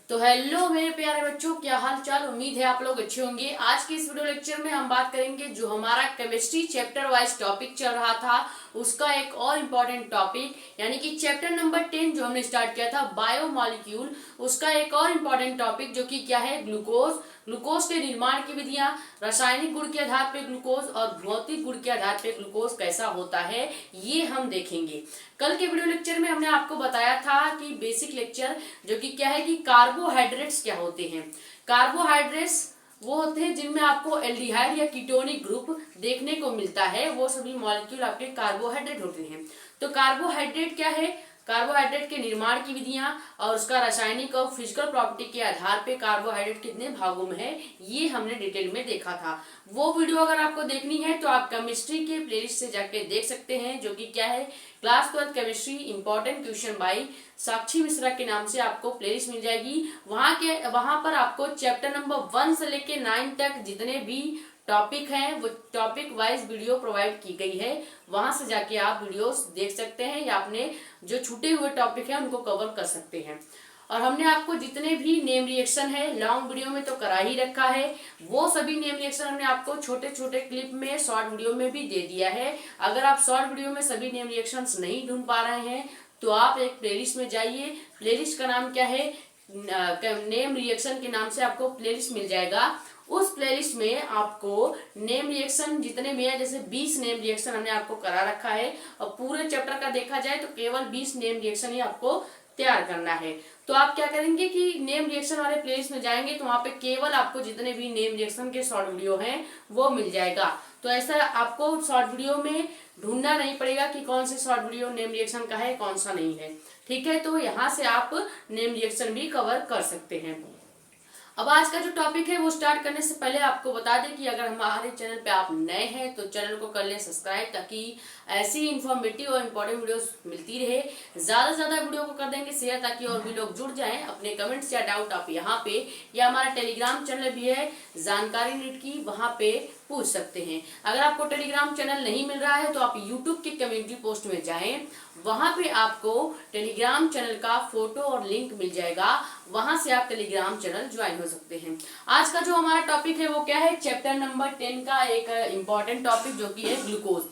तो हेलो मेरे प्यारे बच्चों, क्या हाल चाल। उम्मीद है आप लोग अच्छे होंगे। आज के इस वीडियो लेक्चर में हम बात करेंगे जो हमारा केमिस्ट्री चैप्टर वाइज टॉपिक चल रहा था उसका एक और इम्पोर्टेंट टॉपिक, यानी कि चैप्टर नंबर 10 जो हमने स्टार्ट किया था बायोमॉलिक्यूल, उसका एक और इम्पोर्टेंट टॉपिक जो कि क्या है, ग्लूकोज। ग्लूकोज के निर्माण की विधियां, रासायनिक गुण के आधार पर ग्लूकोज और भौतिक गुण के आधार पर ग्लूकोज कैसा होता है, ये हम देखेंगे। कल के वीडियो लेक्चर में हमने आपको बताया था कि बेसिक लेक्चर जो कि क्या है कि कार्बोहाइड्रेट्स क्या होते हैं। कार्बोहाइड्रेट्स वो होते हैं जिनमें आपको एल्डिहाइड या कीटोनिक ग्रुप देखने को मिलता है, वो सभी मॉलिक्यूल आपके कार्बोहाइड्रेट होते हैं। तो कार्बोहाइड्रेट क्या है, कार्बोहाइड्रेट के निर्माण की विधियां और उसका रासायनिक और फिजिकल प्रॉपर्टी के आधार पे कार्बोहाइड्रेट कितने भागों में है, ये हमने डिटेल में देखा था। वो वीडियो अगर आपको देखनी है तो आप केमिस्ट्री के प्लेलिस्ट से जाके देख सकते हैं, जो कि क्या है, class 12 chemistry important question by Sakshi Mishra के नाम से आपको प्लेलिस्ट मिल जाएगी। वहां पर आपको चैप्टर नंबर 1 से लेके 9 तक जितने भी टॉपिक हैं वो टॉपिक वाइज वीडियो प्रोवाइड की गई है। वहां से जाके आप वीडियोस देख सकते हैं या अपने जो छूटे हुए टॉपिक हैं उनको कवर कर सकते हैं। और हमने आपको जितने भी नेम रिएक्शन है लॉन्ग वीडियो में तो करा ही रखा है, वो सभी नेम रिएक्शन हमने आपको छोटे छोटे क्लिप में शॉर्ट वीडियो में भी दे दिया है। अगर आप शॉर्ट वीडियो में सभी नेम रिएक्शंस नहीं ढूंढ पा रहे हैं तो आप एक प्लेलिस्ट में जाइए। प्लेलिस्ट का नाम क्या है, नेम रिएक्शन के नाम से आपको प्लेलिस्ट मिल जाएगा। उस प्लेलिस्ट में आपको नेम रिएक्शन जितने भी है, जैसे 20 नेम रिएक्शन हमने आपको करा रखा है और पूरे चैप्टर का देखा जाए तो केवल 20 नेम रिएक्शन ही आपको तैयार करना है। तो आप क्या करेंगे कि नेम रिएक्शन वाले प्लेलिस्ट में जाएंगे तो वहां पे केवल आपको जितने भी नेम रिएक्शन के शॉर्ट वीडियो हैं वो मिल जाएगा। तो ऐसा आपको शॉर्ट वीडियो में ढूंढना नहीं पड़ेगा कि कौन से शॉर्ट वीडियो नेम रिएक्शन का है कौन सा नहीं है। ठीक है, तो यहाँ से आप नेम रिएक्शन भी कवर कर सकते हैं। अब आज का जो टॉपिक है वो स्टार्ट करने से पहले आपको बता दें कि अगर हमारे चैनल पे आप नए हैं तो चैनल को कर लें सब्सक्राइब, ताकि ऐसी इन्फॉर्मेटिव और इम्पोर्टेंट वीडियोस मिलती रहे। ज्यादा से ज्यादा वीडियो को कर देंगे शेयर, ताकि और भी लोग जुड़ जाएं। अपने कमेंट्स या डाउट आप यहाँ पे या हमारा टेलीग्राम चैनल भी है जानकारी नीट की, वहां पे पूछ सकते हैं। अगर आपको टेलीग्राम चैनल नहीं मिल रहा है तो आप यूट्यूब के कम्युनिटी पोस्ट में जाएं, वहां पे आपको टेलीग्राम चैनल का फोटो और लिंक मिल जाएगा, वहां से आप टेलीग्राम चैनल ज्वाइन हो सकते हैं। आज का जो हमारा टॉपिक है वो क्या है, चैप्टर नंबर 10 का एक इम्पॉर्टेंट टॉपिक जो कि है ग्लूकोज।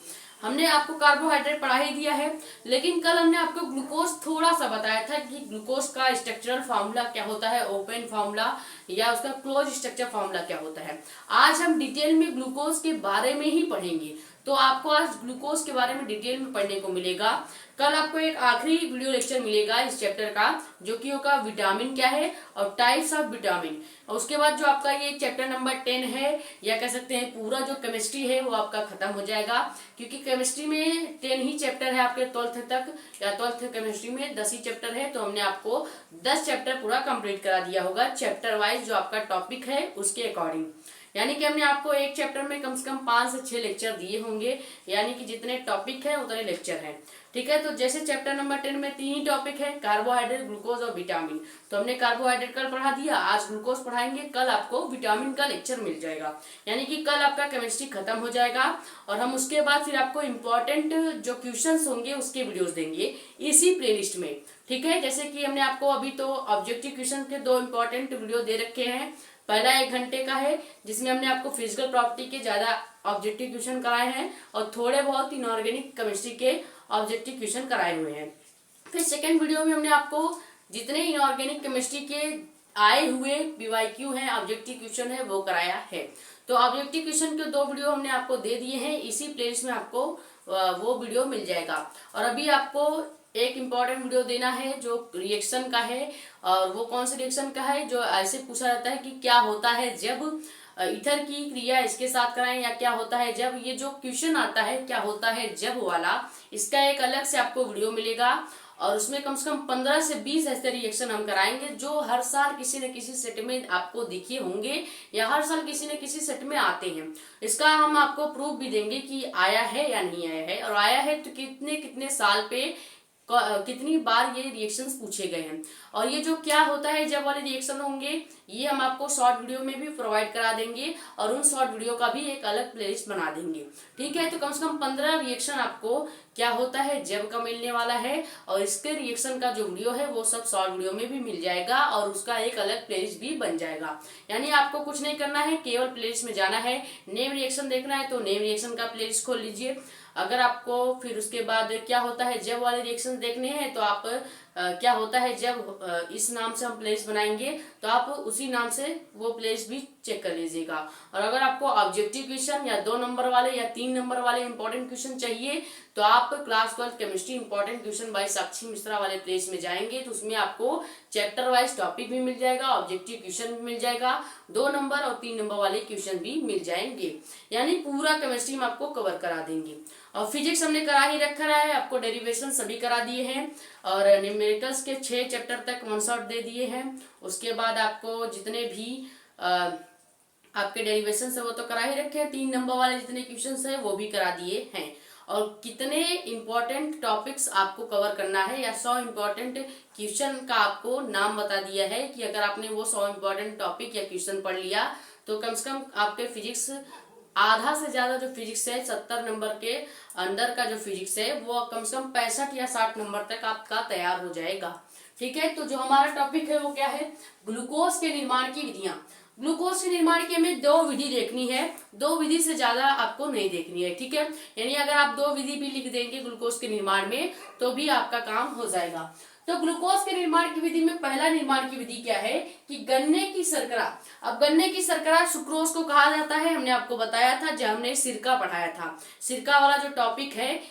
हमने आपको कार्बोहाइड्रेट पढ़ा ही दिया है, लेकिन कल हमने आपको ग्लूकोज थोड़ा सा बताया था कि ग्लूकोज का स्ट्रक्चरल फार्मूला क्या होता है, ओपन फार्मूला या उसका क्लोज स्ट्रक्चर फार्मूला क्या होता है। आज हम डिटेल में ग्लूकोज के बारे में ही पढ़ेंगे, तो आपको आज ग्लूकोज के बारे में डिटेल में पढ़ने को मिलेगा। कल आपको एक आखिरी वीडियो लेक्चर मिलेगा इस चैप्टर का, जो कि होगा विटामिन क्या है और टाइप्स ऑफ विटामिन। और उसके बाद जो आपका ये चैप्टर नंबर 10 है, या कह सकते हैं पूरा जो केमिस्ट्री है वो आपका खत्म हो जाएगा, क्योंकि केमिस्ट्री में 10 ही चैप्टर है आपके 12th तक, या 12th केमिस्ट्री में 10 ही चैप्टर है। तो हमने आपको 10 चैप्टर पूरा कंप्लीट करा दिया होगा चैप्टर वाइज जो आपका टॉपिक है उसके अकॉर्डिंग। यानी कि हमने आपको एक चैप्टर में कम से कम 5 से 6 लेक्चर दिए होंगे, यानी कि जितने टॉपिक है उतने लेक्चर हैं। ठीक है, तो जैसे चैप्टर नंबर 10 में 3 ही टॉपिक है, कार्बोहाइड्रेट, ग्लूकोज और विटामिन। तो हमने कार्बोहाइड्रेट कल पढ़ा दिया, आज ग्लूकोज पढ़ाएंगे, कल आपको विटामिन का लेक्चर मिल जाएगा। यानी कि कल आपका केमिस्ट्री खत्म हो जाएगा और हम उसके बाद फिर आपको इम्पोर्टेंट जो क्वेश्चन होंगे उसके वीडियोज देंगे इसी प्लेलिस्ट में। ठीक है, जैसे कि हमने आपको अभी तो ऑब्जेक्टिव क्वेश्चन के 2 इम्पोर्टेंट वीडियो दे रखे हैं। पहला 1 घंटे का है जिसमें हमने आपको फिजिकल प्रॉपर्टी के ज्यादा ऑब्जेक्टिव क्वेश्चन कराए हैं और थोड़े बहुत इनऑर्गेनिक केमिस्ट्री के ऑब्जेक्टिव क्वेश्चन कराए हुए हैं। फिर सेकंड वीडियो में हमने आपको जितने इनऑर्गेनिक केमिस्ट्री के आए हुए पीवाईक्यू हैं, ऑब्जेक्टिव क्वेश्चन है, वो कराया है। तो ऑब्जेक्टिव क्वेश्चन के 2 वीडियो हमने आपको दे दिए हैं, इसी प्लेलिस्ट में आपको वो वीडियो मिल जाएगा। और अभी आपको एक इम्पॉर्टेंट वीडियो देना है जो रिएक्शन का है, और वो कौन से रिएक्शन का है, जो ऐसे पूछा जाता है कि क्या होता है जब ईथर की क्रिया इसके साथ कराएं, या क्या होता है जब, ये जो क्वेश्चन आता है क्या होता है जब वाला, इसका एक अलग से आपको वीडियो मिलेगा। और उसमें कम से कम 15 से 20 ऐसे रिएक्शन हम कराएंगे जो हर साल किसी न किसी सेट में आपको दिखे होंगे या हर साल किसी न किसी सेट में आते हैं। इसका हम आपको प्रूफ भी देंगे कि आया है या नहीं आया है, और आया है तो कितने कितने साल पे कितनी बार ये रिएक्शंस पूछे गए हैं। और ये जो क्या होता है जब वाले रिएक्शन होंगे, ये हम आपको शॉर्ट वीडियो में भी प्रोवाइड करा देंगे और उन शॉर्ट वीडियो का भी एक अलग प्लेलिस्ट बना देंगे। ठीक है, तो कम से कम 15 रिएक्शन आपको क्या होता है जब का मिलने वाला है, और इसके रिएक्शन का जो वीडियो है वो सब शॉर्ट वीडियो में भी मिल जाएगा और उसका एक अलग प्लेलिस्ट भी बन जाएगा। यानी आपको कुछ नहीं करना है, केवल प्लेलिस्ट में जाना है, नेम रिएक्शन देखना है तो नेम रिएक्शन का प्लेलिस्ट खोल लीजिए। अगर आपको फिर उसके बाद क्या होता है जब वाले रिएक्शन देखने हैं तो आप क्या होता है जब इस नाम से हम प्लेलिस्ट बनाएंगे तो आप उसी नाम से वो प्लेलिस्ट भी चेक कर लीजिएगा। और अगर आपको ऑब्जेक्टिव क्वेश्चन या 2 नंबर वाले या 3 नंबर वाले इंपॉर्टेंट क्वेश्चन चाहिए तो आप class 12 chemistry important question by Sakshi Mishra वाले प्लेलिस्ट में जाएंगे तो उसमें आपको चैप्टर वाइज टॉपिक भी मिल जाएगा, ऑब्जेक्टिव क्वेश्चन भी मिल जाएगा, 2 नंबर और 3 नंबर वाले क्वेश्चन भी मिल जाएंगे। यानी पूरा केमिस्ट्री में आपको कवर करा देंगे। और फिजिक्स हमने करा ही रखा है, आपको डेरिवेशन सभी करा दिए हैं और न्यूमेरिकल्स के 6 चैप्टर तक वन शॉट दे दिए हैं। उसके बाद आपको जितने भी आपके डेरिवेशन है वो तो करा ही रखे हैं, 3 नंबर वाले जितने क्वेश्चन है वो भी करा दिए हैं। और कितने इंपॉर्टेंट टॉपिक्स आपको कवर करना है या 100 इंपॉर्टेंट क्वेश्चन का आपको नाम बता दिया है कि अगर आपने वो 100 इंपॉर्टेंट टॉपिक या क्वेश्चन पढ़ लिया तो कम से कम आपके फिजिक्स आधा से ज्यादा जो फिजिक्स है 70 नंबर के अंदर का जो फिजिक्स है वो कम से कम 65 या 60 नंबर तक आपका तैयार हो जाएगा। ठीक है, तो जो हमारा टॉपिक है वो क्या है, ग्लूकोज के निर्माण की विधियां। ग्लूकोज के निर्माण की हमें 2 विधि देखनी है, 2 विधि से ज्यादा आपको नहीं देखनी है। ठीक है, यानी अगर आप 2 विधि भी लिख देंगे ग्लूकोज के निर्माण में तो भी आपका काम हो जाएगा। तो ग्लूकोज के निर्माण की विधि में पहला निर्माण की विधि क्या है कि गन्ने की शर्करा। अब गन्ने की शर्करा सुक्रोज को कहा जाता है, हमने आपको बताया था जब हमने सिरका पढ़ाया था, सिरका वाला जो टॉपिक है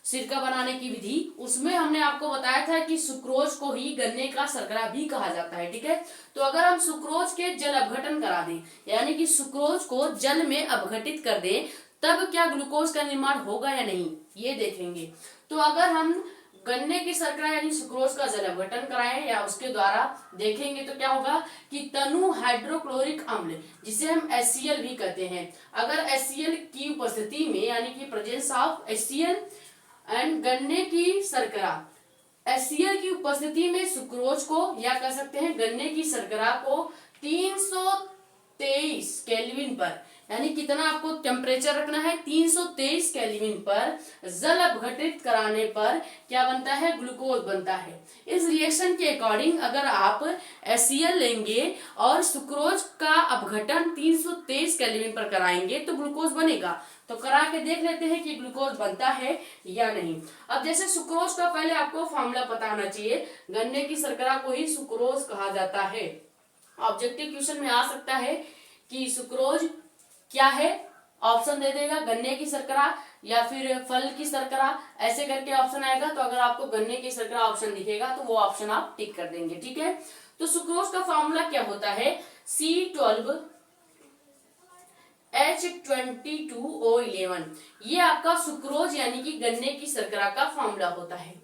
सिरका बनाने की विधि, उसमें हमने आपको बताया था कि सुक्रोज को ही गन्ने का शर्करा भी कहा जाता है। ठीक है, तो अगर हम सुक्रोज के जल अपघटन करा दें यानी कि सुक्रोज को जल में अपघटित कर दें तब क्या ग्लूकोज का निर्माण होगा या नहीं ये देखेंगे। तो अगर हम गन्ने की शर्करा यानी सुक्रोज का जल अपघटन कराएं या उसके द्वारा देखेंगे तो क्या होगा कि तनु हाइड्रोक्लोरिक अम्ल जिसे हम HCl भी कहते हैं, अगर HCl की उपस्थिति में यानी कि प्रेजेंस ऑफ HCl एंड गन्ने की शर्करा, HCl की उपस्थिति में सुक्रोज को या कह सकते हैं गन्ने की शर्करा को 323 केल्विन पर, यानी कितना आपको टेम्परेचर रखना है 323 केल्विन पर जल अपघटित कराने पर क्या बनता है, ग्लूकोज बनता है। इस रिएक्शन के अकॉर्डिंग अगर आप HCl लेंगे और सुक्रोज का अपघटन 323 केल्विन पर कराएंगे तो ग्लूकोज बनेगा। तो करा के देख लेते हैं कि ग्लूकोज बनता है या नहीं। अब जैसे सुक्रोज का पहले आपको फॉर्मूला पता होना चाहिए, गन्ने की शर्करा को ही सुक्रोज कहा जाता है। ऑब्जेक्टिव क्वेश्चन में आ सकता है कि सुक्रोज क्या है, ऑप्शन दे देगा गन्ने की शर्करा या फिर फल की शर्करा, ऐसे करके ऑप्शन आएगा। तो अगर आपको गन्ने की शर्करा ऑप्शन दिखेगा तो वो ऑप्शन आप टिक कर देंगे। ठीक है, तो सुक्रोज का फॉर्मूला क्या होता है, C12H22O11, ये आपका सुक्रोज यानी कि गन्ने की शर्करा का फॉर्मूला होता है।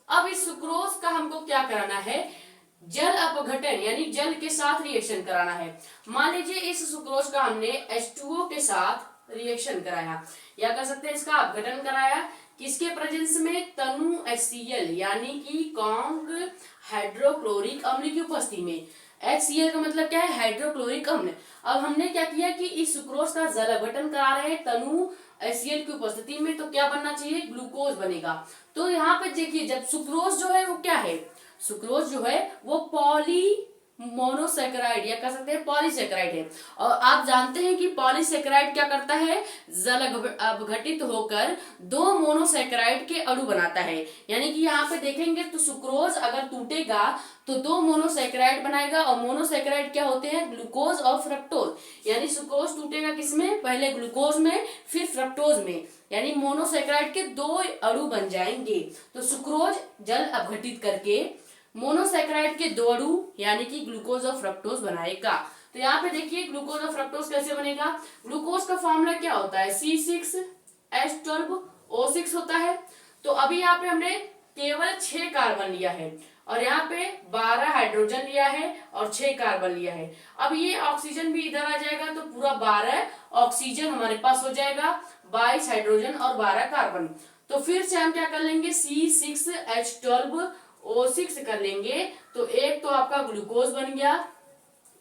अब इस सुक्रोज का हमको क्या कराना है, जल अपघटन यानी जल के साथ रिएक्शन कराना है। मान लीजिए इस सुक्रोज का हमने H2O के साथ रिएक्शन कराया या कह सकते हैं इसका अपघटन कराया, किसके प्रेजेंस में, तनु HCl यानी कि कौन हाइड्रोक्लोरिक अम्ल की उपस्थिति में। HCl का मतलब क्या है, हाइड्रोक्लोरिक अम्ल। अब हमने क्या किया कि इस सुक्रोज का जल अपघटन करा रहे हैं तनु HCl की उपस्थिति में, तो क्या बनना चाहिए, ग्लूकोज बनेगा। तो यहाँ पे देखिए जब सुक्रोज जो है वो क्या है, सुक्रोज जो है वो पॉली मोनोसेकेराइड या कह सकते हैं पॉलीसेकेराइड है। और आप जानते हैं कि पॉलीसेकेराइड क्या करता है, जल अपघटित होकर 2 मोनोसेकेराइड के अणु बनाता है। यानी कि यहाँ पे देखेंगे तो सुक्रोज अगर टूटेगा तो 2 मोनोसेकेराइड बनाएगा और मोनोसेकेराइड क्या होते हैं, ग्लूकोज और फ्रक्टोज। यानी सुक्रोज टूटेगा किसमें, पहले ग्लूकोज में फिर फ्रक्टोज में, यानी मोनोसेकेराइड के 2 अणु बन जाएंगे। तो सुक्रोज जल अपघटित करके मोनोसेकेराइड के 2 अणु यानी कि ग्लूकोज और फ्रक्टोज बनाएगा। तो यहाँ पे देखिए ग्लूकोज और फ्रक्टोज कैसे बनेगा, ग्लूकोज का फॉर्मूला क्या होता है, C6H12O6 होता है। तो अभी यहाँ पे हमने केवल 6 कार्बन लिया है और यहाँ पे 12 हाइड्रोजन लिया है और 6 कार्बन लिया है। अब ये ऑक्सीजन भी इधर आ जाएगा तो पूरा 12 ऑक्सीजन हमारे पास हो जाएगा, 22 हाइड्रोजन और 12 कार्बन। तो फिर से हम क्या कर लेंगे, C6H12O6 कर लेंगे। तो एक तो आपका ग्लूकोज बन गया,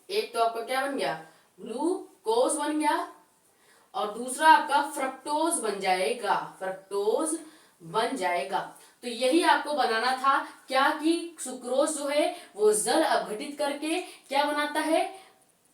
एक तो आपका क्या बन गया, ग्लूकोज बन गया, और दूसरा आपका फ्रक्टोज बन जाएगा, फ्रक्टोज बन जाएगा। तो यही आपको बनाना था क्या, कि सुक्रोज जो है वो जल अपघटित करके क्या बनाता है,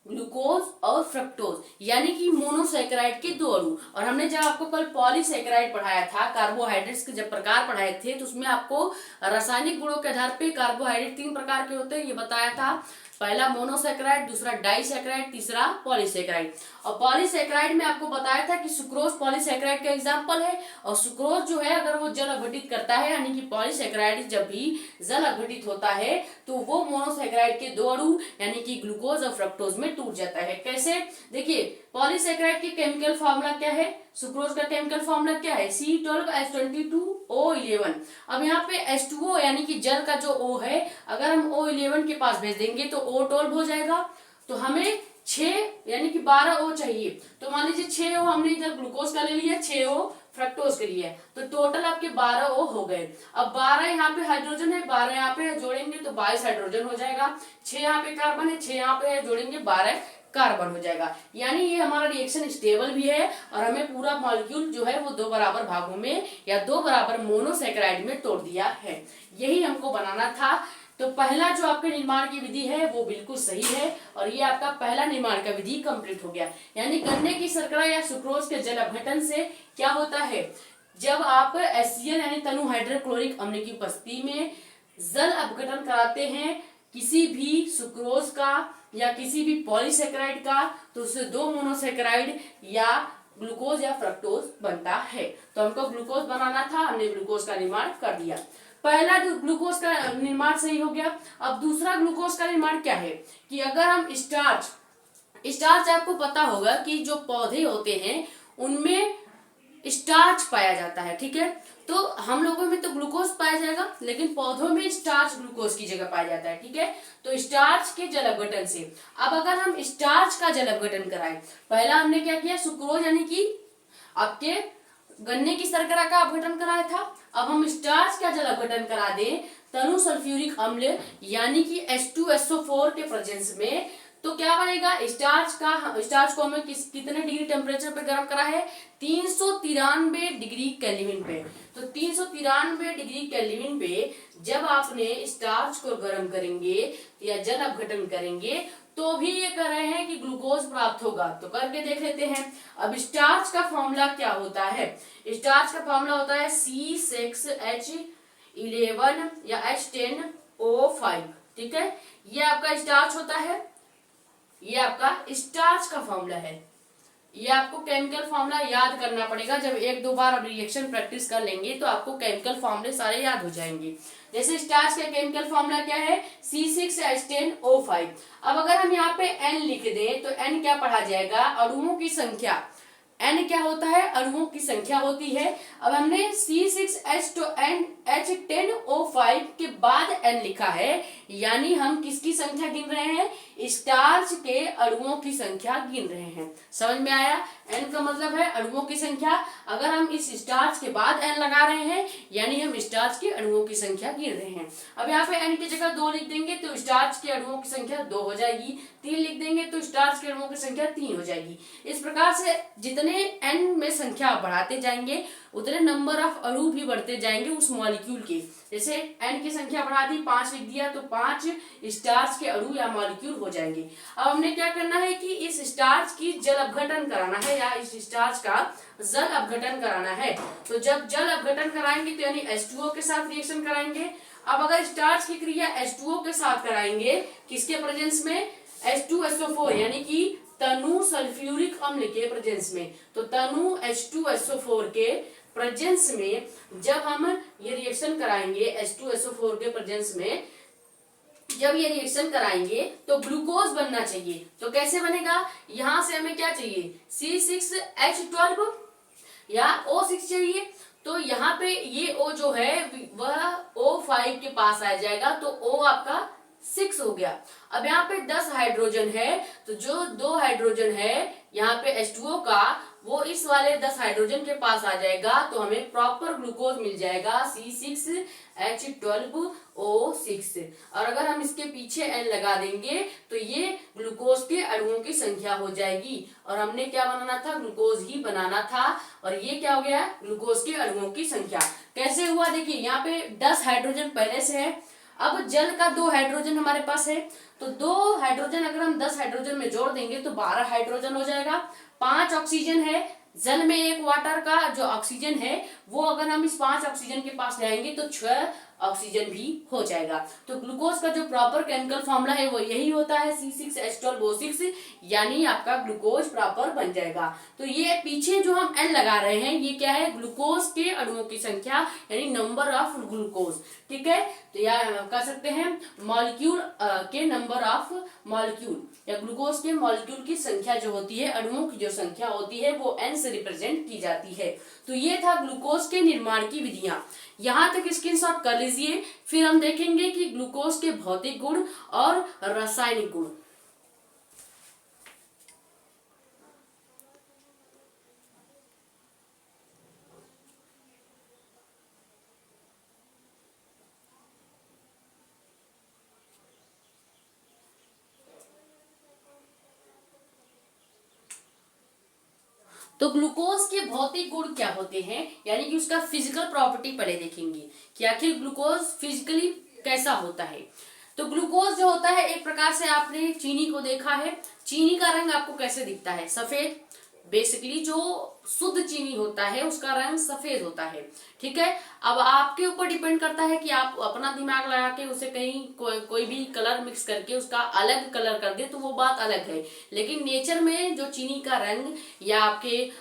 ग्लूकोज और फ्रक्टोज, यानी कि मोनोसैकेराइड के दो अणु। और हमने जब आपको कल पॉलीसैकेराइड पढ़ाया था, कार्बोहाइड्रेट्स के जब प्रकार पढ़ाए थे, तो उसमें आपको रासायनिक गुणों के आधार पे कार्बोहाइड्रेट 3 प्रकार के होते हैं ये बताया था। पहला मोनोसैकेराइड, दूसरा डाइसैकेराइड, तीसरा पॉलीसैकेराइड। और पॉलीसैकेराइड में आपको बताया था कि सुक्रोज पॉलीसैकेराइड का एग्जांपल है। और सुक्रोज जो है अगर वो जल अपघटित करता है, यानी कि पॉलीसैकेराइड जब भी जल अपघटित होता है तो वो मोनोसैकेराइड के दो अणु यानी कि ग्लूकोज और फ्रक्टोज में टूट जाता है। कैसे, देखिए पॉलीसैकेराइड की केमिकल फॉर्मूला क्या है, सुक्रोज का केमिकल फॉर्मूला क्या है, C12H22O11। अब यहाँ पे H2O यानी कि जल का जो O है, अगर हम O11 के पास भेज देंगे तो O12 हो जाएगा। तो हमें 6 यानी कि 12 O चाहिए। तो मान लीजिए 6 O हमने इधर ग्लूकोज का ले लिया, 6 O फ्रक्टोज के लिए, तो टोटल आपके 12 O हो गए। अब 12 यहाँ पे हाइड्रोजन है, 12 यहाँ पे जोड़ेंगे तो 22 हाइड्रोजन हो जाएगा। 6 यहाँ पे कार्बन है, 6 यहाँ पे है, जोड़ेंगे 12 कार्बन हो जाएगा। यानी ये हमारा रिएक्शन स्टेबल भी है और हमें पूरा मॉलिक्यूल जो है वो 2 बराबर भागों में या 2 बराबर मोनोसैकेराइड में तोड़ दिया है। यही हमको बनाना था। तो पहला जो आपके निर्माण की विधि है वो बिल्कुल सही है और ये आपका पहला निर्माण का विधि कंप्लीट हो गया। यानी गन्ने की शर्करा या सुक्रोज के जल अपघटन से क्या होता है, जब आप HCl यानी तनु हाइड्रोक्लोरिक अम्ल की उपस्थिति में जल अपघटन कराते हैं किसी भी सुक्रोज का या किसी भी पॉलीसैकेराइड का, तो उससे 2 मोनोसैकेराइड या ग्लूकोज या फ्रक्टोज बनता है। तो हमको ग्लूकोज बनाना था, हमने ग्लूकोज का निर्माण कर दिया। पहला जो ग्लूकोज का निर्माण सही हो गया। अब दूसरा ग्लूकोज का निर्माण क्या है, कि अगर हम स्टार्च आपको पता होगा कि जो पौधे होते हैं उनमें स्टार्च पाया जाता है, ठीक है। तो हम लोगों में तो ग्लूकोज पाया जाएगा, लेकिन पौधों में स्टार्च ग्लूकोज की जगह पाया जाता है, ठीक है। तो स्टार्च के जल अपघटन से, अब अगर हम स्टार्च का जल अपघटन कराएं, पहला हमने क्या किया, सुक्रोज यानी कि आपके गन्ने की शर्करा का अपघटन कराया था। अब हम स्टार्च का जल अपघटन करा दें तनु सल्फ्यूरिक अम्ल यानी कि H2SO4 के प्रेजेंस में, तो क्या बनेगा, स्टार्च को हमें कितने डिग्री टेम्परेचर पे गर्म करा है, 393 डिग्री केल्विन पे। तो 393 डिग्री केल्विन पे जब आपने स्टार्च को गर्म करेंगे या जल अपघटन करेंगे तो भी ये कर रहे हैं कि ग्लूकोज प्राप्त होगा। तो करके देख लेते हैं। अब स्टार्च का फॉर्मूला क्या होता है, स्टार्च का फॉर्मूला होता है C6H11 या H10O5, ठीक है। ये आपका स्टार्च होता है, ये आपका स्टार्च का फॉर्मूला है। ये आपको केमिकल फॉर्मूला याद करना पड़ेगा। जब 1-2 बार अब रिएक्शन प्रैक्टिस कर लेंगे तो आपको केमिकल फॉर्मूले सारे याद हो जाएंगे। जैसे स्टार्च का केमिकल फॉर्मूला क्या है, C6H10O5। अब अगर हम यहाँ पे N लिख दें तो N क्या पढ़ा जाएगा, अणुओं की संख्या। N क्या होता है, अणुओं की संख्या होती है। अब हमने C6H10O5 के बाद N लिखा है, यानी हम किसकी संख्या गिन रहे हैं, स्टार्च के अणुओं की संख्या गिन रहे हैं। समझ में आया, N का मतलब है अणुओं की संख्या। अगर हम इस स्टार्च के बाद N लगा रहे हैं यानी हम स्टार्च के अणुओं की संख्या गिन रहे हैं। अब यहाँ पे N की जगह 2 लिख देंगे तो स्टार्च के अणुओं की संख्या 2 हो जाएगी, 3 लिख देंगे तो स्टार्च के अणुओं की संख्या 3 हो जाएगी। इस प्रकार से जितने N में संख्या बढ़ाते जाएंगे उतने नंबर ऑफ अणु भी बढ़ते जाएंगे उस मॉलिक्यूल के। जैसे N की संख्या बढ़ा दी, 5 लिख दिया तो 5 स्टार्च के अणु या मॉलिक्यूल हो जाएंगे। अब हमने क्या करना है कि इस स्टार्च की जल अपघटन कराना है या इस स्टार्च का जल अपघटन कराना है। तो जब जल अपघटन कराएंगे तो यानी H2O के साथ रिएक्शन कराएंगे। अब अगर स्टार्च की क्रिया H2O के साथ कराएंगे, किसके प्रेजेंस में, H2SO4 यानी कि तनु सल्फ्यूरिक अम्ल के प्रेजेंस में। तो तनु H2SO4 के प्रेजेंस में जब हम ये रिएक्शन कराएंगे, H2SO4 के प्रेजेंस में जब ये रिएक्शन कराएंगे तो ग्लूकोज बनना चाहिए। तो कैसे बनेगा, यहां से हमें क्या चाहिए, C6H12 या O6 चाहिए। तो यहाँ पे ये O जो है वह O5 के पास आ जाएगा, तो O आपका 6 हो गया। अब यहाँ पे 10 हाइड्रोजन है, तो जो 2 हाइड्रोजन है यहाँ पे H2O का वो इस वाले 10 हाइड्रोजन के पास आ जाएगा तो हमें प्रॉपर ग्लूकोज मिल जाएगा C6H12O6। और अगर हम इसके पीछे N लगा देंगे तो ये ग्लूकोज के अणुओं की संख्या हो जाएगी। और हमने क्या बनाना था, ग्लूकोज ही बनाना था। और ये क्या हो गया, ग्लूकोज के अणुओं की संख्या। कैसे हुआ, देखिए यहाँ पे 10 हाइड्रोजन पहले से है। अब जल का 2 हाइड्रोजन हमारे पास है, तो 2 हाइड्रोजन अगर हम 10 हाइड्रोजन में जोड़ देंगे तो 12 हाइड्रोजन हो जाएगा। 5 ऑक्सीजन है जल में, एक वाटर का जो ऑक्सीजन है वो अगर हम इस 5 ऑक्सीजन के पास ले आएंगे तो 6 ऑक्सीजन भी हो जाएगा। तो ग्लूकोज का जो प्रॉपर केमिकल फॉर्मूला है वो यही होता है C6H12O6, यानी आपका ग्लूकोज प्रॉपर बन जाएगा। तो ये पीछे जो हम N लगा रहे हैं ये क्या है, ग्लूकोज के अणुओं की संख्या यानी नंबर ऑफ ग्लूकोज। ठीक है, तो यह कह सकते हैं मॉलिक्यूल के नंबर ऑफ मॉलिक्यूल, या ग्लूकोज के मॉलिक्यूल की संख्या जो होती है, अणुओं की जो संख्या होती है वो N से रिप्रेजेंट की जाती है। तो ये था ग्लूकोज के निर्माण की विधियां। यहां तक स्क्रीनशॉट कर लीजिए, फिर हम देखेंगे कि ग्लूकोज के भौतिक गुण और रासायनिक गुण। तो ग्लूकोज के भौतिक गुण क्या होते हैं, यानी कि उसका फिजिकल प्रॉपर्टी पहले देखेंगे कि आखिर ग्लूकोज फिजिकली कैसा होता है। तो ग्लूकोज जो होता है, एक प्रकार से आपने चीनी को देखा है, चीनी का रंग आपको कैसे दिखता है, सफेद। बेसिकली जो शुद्ध चीनी होता है उसका रंग सफेद होता है। ठीक है, अब आपके ऊपर डिपेंड करता है कि आप अपना दिमाग लगा के उसे कहीं कोई भी कलर मिक्स करके उसका अलग कलर कर दे तो वो बात अलग है। लेकिन नेचर में जो चीनी का रंग या आपके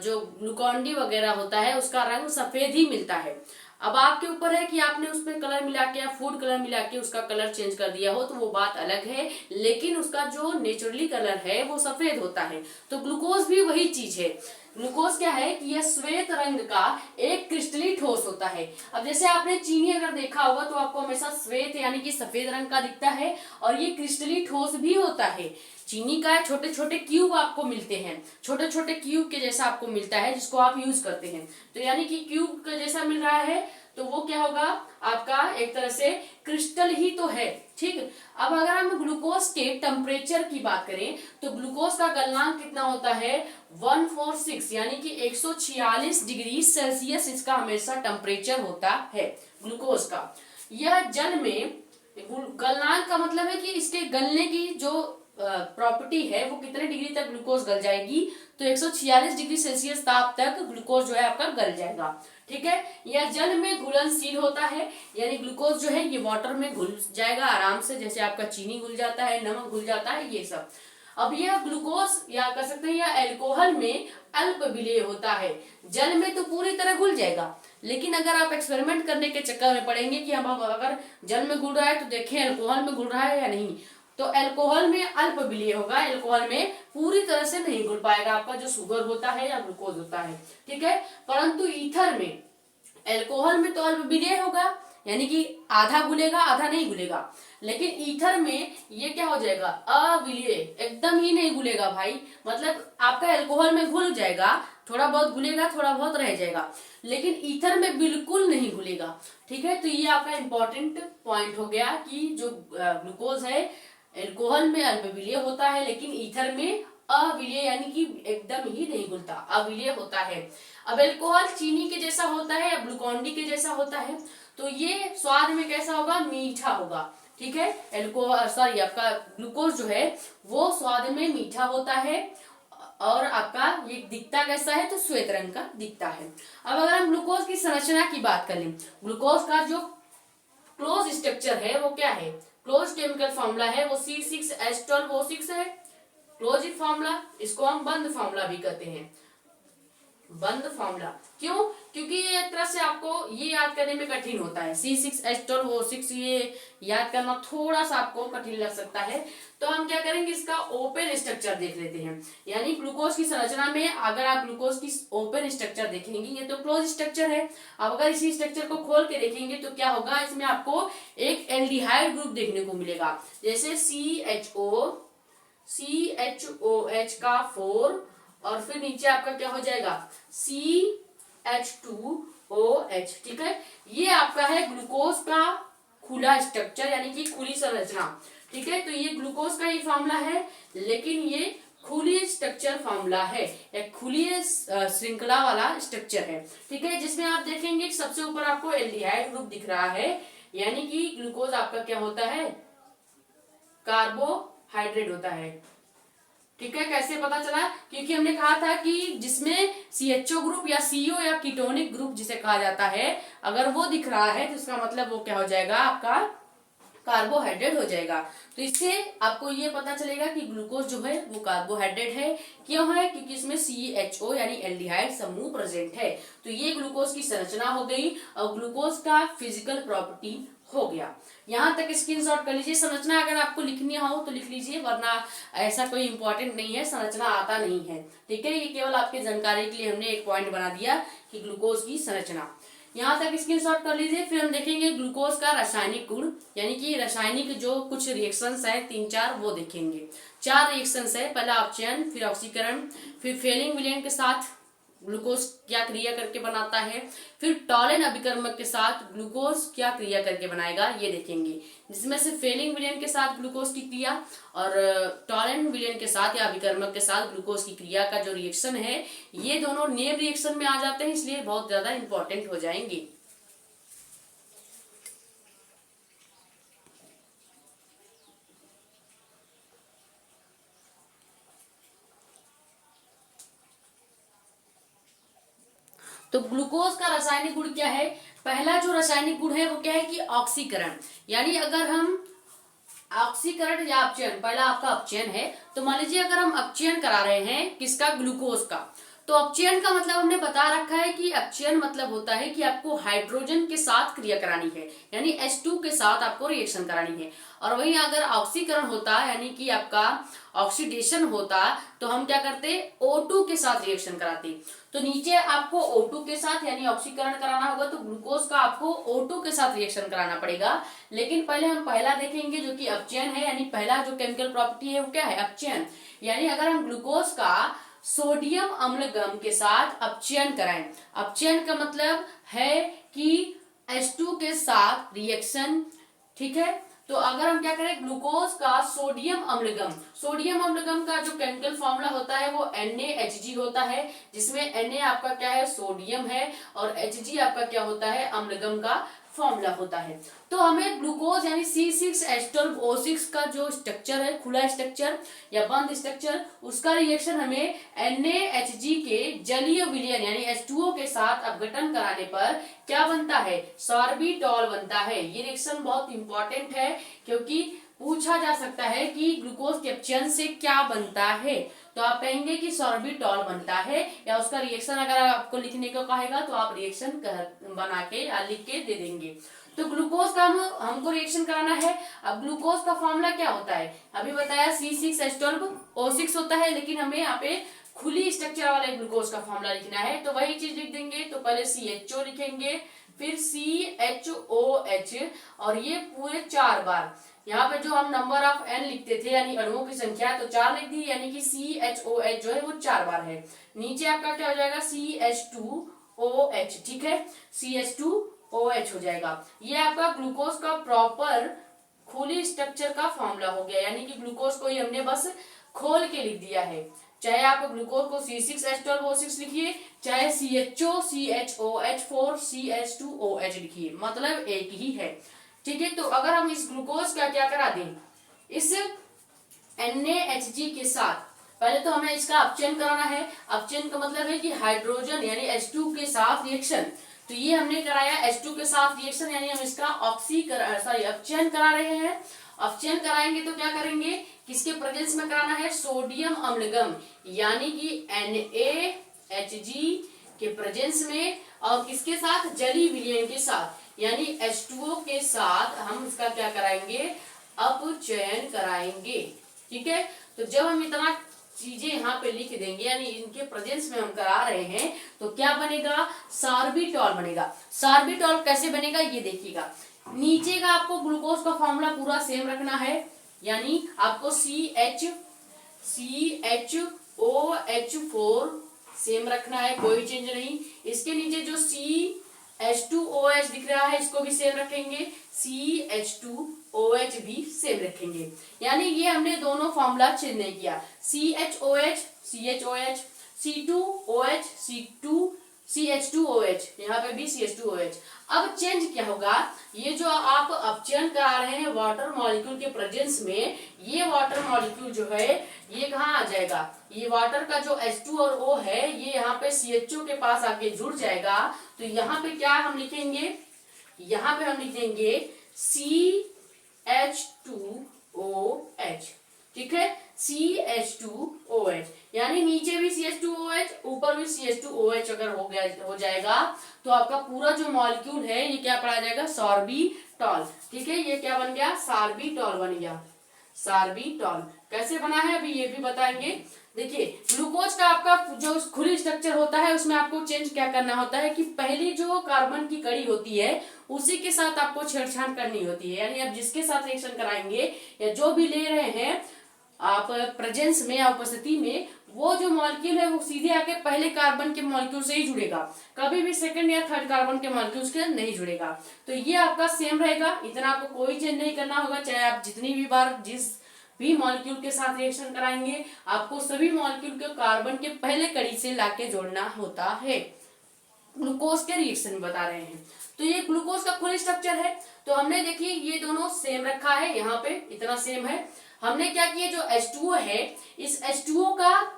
जो ग्लूकोन डी वगैरह होता है उसका रंग सफेद ही मिलता है। अब आपके ऊपर है कि आपने उसमें कलर मिला के या फूड कलर मिला के उसका कलर चेंज कर दिया हो तो वो बात अलग है, लेकिन उसका जो नेचुरली कलर है वो सफेद होता है। तो ग्लूकोज भी वही चीज है। ग्लूकोज क्या है कि यह श्वेत रंग का एक क्रिस्टली ठोस होता है। अब जैसे आपने चीनी अगर देखा होगा तो आपको हमेशा श्वेत यानी कि सफेद रंग का दिखता है, और ये क्रिस्टली ठोस भी होता है। चीनी का छोटे छोटे क्यूब आपको मिलते हैं, छोटे छोटे क्यूब के जैसा आपको मिलता है जिसको आप यूज करते हैं। तो यानी कि क्यूब के जैसा मिल रहा है तो वो क्या होगा, आपका एक तरह से क्रिस्टल ही तो है। ठीक, अब अगर हम ग्लूकोज के टेम्परेचर की बात करें तो ग्लूकोज का गलनांक कितना होता है, 146 यानी कि 146 डिग्री सेल्सियस इसका हमेशा टेम्परेचर होता है ग्लूकोज का। यह जल में गलनांक का मतलब है कि इसके गलने की जो प्रॉपर्टी है वो कितने डिग्री तक ग्लूकोज गल जाएगी, तो 146 डिग्री सेल्सियस ताप तक ग्लूकोज जो है आपका गल जाएगा। ठीक है, यह जल में घुलनशील होता है, यानी ग्लूकोज जो है ये वाटर में घुल जाएगा आराम से, जैसे आपका चीनी घुल जाता है, नमक घुल जाता है, ये सब। अब यह ग्लूकोज या कह सकते हैं यह अल्कोहल में अल्प विलेय होता है। जल में तो पूरी तरह घुल जाएगा, लेकिन अगर आप एक्सपेरिमेंट करने के चक्कर में पड़ेंगे कि हम अगर जल में घुल रहा है तो देखें अल्कोहल में घुल रहा है या नहीं, तो अल्कोहल में अल्प विलेय होगा, अल्कोहल में पूरी तरह से नहीं घुल पाएगा आपका जो शुगर होता है या ग्लूकोज होता है। ठीक है, परंतु ईथर में, अल्कोहल में तो अल्प विलेय होगा यानी कि आधा घुलेगा आधा नहीं घुलेगा, लेकिन ईथर में ये क्या हो जाएगा, अविलेय, एकदम ही नहीं घुलेगा भाई। मतलब आपका अल्कोहल में घुल जाएगा, थोड़ा बहुत घुलेगा थोड़ा बहुत रह जाएगा, लेकिन ईथर में बिल्कुल नहीं घुलेगा। ठीक है, तो ये आपका इंपॉर्टेंट पॉइंट हो गया कि जो ग्लूकोज है अल्कोहल में अल्प विलेय होता है, लेकिन ईथर में अविलेय यानी कि एकदम ही नहीं घुलता, अविलेय होता है। अब अल्कोहल चीनी के जैसा होता है या ग्लूकोन डी के जैसा होता है, तो ये स्वाद में कैसा होगा, मीठा होगा। ठीक है, अल्कोहल सॉरी आपका ग्लूकोज जो है वो स्वाद में मीठा होता है, और आपका ये दिखता कैसा है, तो श्वेत रंग का दिखता है। अब अगर हम ग्लूकोज की संरचना की बात करें, ग्लूकोज का जो क्लोज स्ट्रक्चर है वो क्या है, क्लोज केमिकल फॉर्मूला है वो C6H12O6 है, क्लोज फॉर्मूला, इसको हम बंद फॉर्मूला भी कहते हैं, बंद फॉर्मूला। क्यों, क्योंकि ये एक तरह से आपको ये याद करने में कठिन होता है, C6H12O6 ये याद करना थोड़ा सा आपको कठिन लग सकता है। तो हम क्या करेंगे, इसका ओपन स्ट्रक्चर देख लेते हैं। यानी ग्लूकोज की संरचना में अगर आप ग्लूकोज की ओपन स्ट्रक्चर देखेंगे, ये तो क्लोज स्ट्रक्चर है, अब अगर इसी स्ट्रक्चर को खोल के देखेंगे तो क्या होगा, इसमें आपको एक एल्डिहाइड ग्रुप देखने को मिलेगा, जैसे CHOH का 4 और फिर नीचे आपका क्या हो जाएगा CH2OH। ठीक है, ये आपका है ग्लूकोज का खुला स्ट्रक्चर यानी कि खुली संरचना। ठीक है, तो ये ग्लूकोज का ही फॉर्मूला है, लेकिन ये खुली स्ट्रक्चर फॉर्मूला है, एक खुली श्रृंखला वाला स्ट्रक्चर है। ठीक है, जिसमें आप देखेंगे सबसे ऊपर आपको एल्डिहाइड ग्रुप दिख रहा है, यानी कि ग्लूकोज आपका क्या होता है, कार्बोहाइड्रेट होता है। ठीक है, कैसे पता चला, क्योंकि हमने कहा था कि जिसमें CHO ग्रुप या CO या कीटोनिक ग्रुप जिसे कहा जाता है, अगर वो दिख रहा है तो इसका मतलब वो क्या हो जाएगा, आपका कार्बोहाइड्रेट हो जाएगा। तो इससे आपको ये पता चलेगा कि ग्लूकोज जो है वो कार्बोहाइड्रेट है। क्यों है, क्योंकि इसमें CHO यानी एल्डिहाइड समूह प्रेजेंट है। तो ये ग्लूकोज की संरचना हो गई और ग्लूकोज का फिजिकल प्रॉपर्टी हो गया। यहाँ तक स्क्रीनशॉट कर लीजिए। संरचना अगर आपको लिखनी हो तो लिख लीजिए, वरना ऐसा कोई इंपॉर्टेंट नहीं है, संरचना आता नहीं है। ठीक है, ये केवल आपके जानकारी के लिए हमने एक पॉइंट बना दिया कि ग्लूकोज की संरचना। यहाँ तक स्क्रीनशॉट कर लीजिए। फिर हम देखेंगे ग्लूकोज का रासायनिक गुण, यानी कि रासायनिक जो कुछ रिएक्शंस है 3-4 वो देखेंगे। 4 रिएक्शंस है, पहला अपचयन, फिर ऑक्सीकरण, फिर फेलिंग विलयन के साथ ग्लूकोज क्या क्रिया करके बनाता है, फिर टॉलन अभिकर्मक के साथ ग्लूकोज क्या क्रिया करके बनाएगा ये देखेंगे। जिसमें से फेलिंग विलयन के साथ ग्लूकोज की क्रिया और टॉलन विलयन के साथ या अभिकर्मक के साथ ग्लूकोज की क्रिया का जो रिएक्शन है, ये दोनों नेम रिएक्शन में आ जाते हैं, इसलिए बहुत ज्यादा इंपॉर्टेंट हो जाएंगे। तो ग्लूकोज का रासायनिक गुण क्या है, पहला जो रासायनिक गुण है वो क्या है कि ऑक्सीकरण। यानी अगर हम ऑक्सीकरण या अपचयन, पहला आपका अपचयन है, तो मान लीजिए अगर हम अपचयन करा रहे हैं किसका, ग्लूकोज का, तो अपचयन का मतलब हमने बता रखा है कि अपचयन मतलब होता है कि आपको हाइड्रोजन के साथ क्रिया करानी है, यानी H2 के साथ आपको रिएक्शन करानी है। और वहीं अगर ऑक्सीकरण होता यानी कि आपका ऑक्सीडेशन होता, तो हम क्या करते, O2 के साथ रिएक्शन कराते। तो नीचे आपको O2 के साथ यानी ऑक्सीकरण कराना होगा, तो ग्लूकोज का आपको O2 के साथ रिएक्शन कराना पड़ेगा। लेकिन पहले हम पहला देखेंगे जो कि अपचयन है, यानी पहला जो केमिकल प्रॉपर्टी है वो क्या है, अपचयन। यानी अगर हम ग्लूकोज का सोडियम अम्लगम के साथ अपचयन कराएं, अपचयन का मतलब है कि H2 के साथ रिएक्शन। ठीक है, तो अगर हम क्या करें, ग्लूकोज का सोडियम अम्लगम, सोडियम अम्लगम का जो केमिकल फॉर्मूला होता है वो NaHG होता है, जिसमें Na आपका क्या है, सोडियम है, और Hg आपका क्या होता है, अम्लगम का फॉर्मूला होता है। तो हमें ग्लूकोज यानी C6H12O6 का जो स्ट्रक्चर है, खुला स्ट्रक्चर या बंद स्ट्रक्चर, उसका रिएक्शन हमें NaHG के जलीय विलयन यानी H2O के साथ अपघटन कराने पर क्या बनता है, सॉर्बिटॉल बनता है। ये रिएक्शन बहुत इंपॉर्टेंट है, क्योंकि पूछा जा सकता है कि ग्लूकोज के अपचयन से क्या बनता है, तो आप कहेंगे कि सॉर्बिटॉल बनता है, या उसका रिएक्शन अगर आपको लिखने को कहेगा तो आप रिएक्शन बना के या लिख के दे देंगे। तो ग्लूकोज का हमको रिएक्शन कराना है। अब ग्लूकोज का फॉर्मूला क्या होता है, अभी बताया C6H12O6 होता है, लेकिन हमें यहाँ पे खुली स्ट्रक्चर वाले ग्लूकोज का फॉर्मूला लिखना है, तो वही चीज लिख देंगे। तो पहले CHO लिखेंगे, फिर CHOH, और ये पूरे 4 बार। यहाँ पे जो हम नंबर ऑफ n लिखते थे यानी अणुओं की संख्या, तो 4 लिख दी, यानी कि CHOH जो है वो 4 बार है। नीचे आपका क्या हो जाएगा, CH2OH। ठीक है, CH2OH हो जाएगा। ये आपका ग्लूकोज का प्रॉपर खुली स्ट्रक्चर का फॉर्मूला हो गया, यानी कि ग्लूकोज को ही हमने बस खोल के लिख दिया है। चाहे आप ग्लूकोज को C6H12O6 लिखिए, चाहे CHO CHOH4 CH2OH लिखिए, मतलब एक ही है। ठीक है, तो अगर हम इस ग्लूकोज का क्या करा दें, इस NaHG के साथ, पहले तो हमें इसका अपचयन कराना है। अपचयन का मतलब है कि हाइड्रोजन यानी H2 के साथ रिएक्शन, तो ये हमने कराया H2 के साथ रिएक्शन, यानी हम इसका अपचयन करा रहे हैं। अपचयन कराएंगे तो क्या करेंगे, किसके प्रेजेंस में कराना है, सोडियम अम्लगम यानी कि NaHG के प्रेजेंस में, और किसके साथ, जलीय विलयन के साथ यानी H2O के साथ हम इसका क्या कराएंगे, अपचयन कराएंगे। ठीक है, तो जब हम इतना चीजें यहाँ पे लिख देंगे यानी इनके प्रेजेंस में हम करा रहे हैं, तो क्या बनेगा, सॉर्बिटॉल बनेगा। सॉर्बिटॉल कैसे बनेगा ये देखिएगा। नीचे का आपको ग्लूकोज का फॉर्मूला पूरा सेम रखना है, यानी आपको CH OH4 सेम रखना है, कोई चेंज नहीं। इसके नीचे जो CH2OH दिख रहा है इसको भी सेम रखेंगे, CH2OH भी सेम रखेंगे। यानी ये हमने दोनों फॉर्मूला चेंज नहीं किया, CHOH CHOH, C2OH CH2OH, यहाँ पे भी CH2OH। अब चेंज क्या होगा, ये जो आप अपचयन करा रहे हैं वाटर मॉलिक्यूल के प्रेजेंस में, ये वाटर मॉलिक्यूल जो है ये कहाँ आ जाएगा, ये वाटर का जो H2 और O है ये यहाँ पे CHO के पास आके जुड़ जाएगा। तो यहाँ पे क्या हम लिखेंगे, यहाँ पे हम लिखेंगे CH2OH, ठीक है, CH2OH। यानी नीचे भी CH2OH ऊपर भी CH2OH अगर हो जाएगा तो आपका पूरा जो मॉलिक्यूल है ये क्या पढ़ा जाएगा, सॉर्बिटॉल। ठीक है, ये क्या बन गया, सॉर्बिटॉल बन गया। सॉर्बिटॉल कैसे बना है अभी ये भी बताएंगे। देखिए ग्लूकोज का आपका जो खुली स्ट्रक्चर होता है उसमें आपको चेंज क्या करना होता है कि पहली जो कार्बन की कड़ी होती है उसी के साथ आपको छेड़छाड़ करनी होती है। यानी आप जिसके साथ रिएक्शन कराएंगे या जो भी ले रहे हैं आप प्रेजेंस में या उपस्थिति में, वो जो मॉलिक्यूल है वो सीधे आके पहले कार्बन के मॉलिक्यूल से ही जुड़ेगा, कभी भी सेकंड या थर्ड कार्बन के मॉलिक्यूल के नहीं जुड़ेगा। तो ये आपका सेम रहेगा, इतना आपको कोई चेंज नहीं करना होगा। चाहे आप जितनी भी बार जिस भी मॉलिक्यूल के साथ रिएक्शन कराएंगे आपको सभी मॉलिक्यूल को कार्बन के पहले कड़ी से लाके जोड़ना होता है। ग्लूकोज के रिएक्शन में बता रहे हैं। तो ये ग्लूकोज का खुली स्ट्रक्चर है। तो हमने देखिए ये दोनों सेम रखा है, यहाँ पे इतना सेम है। हमने क्या किया, जो H2O है इस H2O का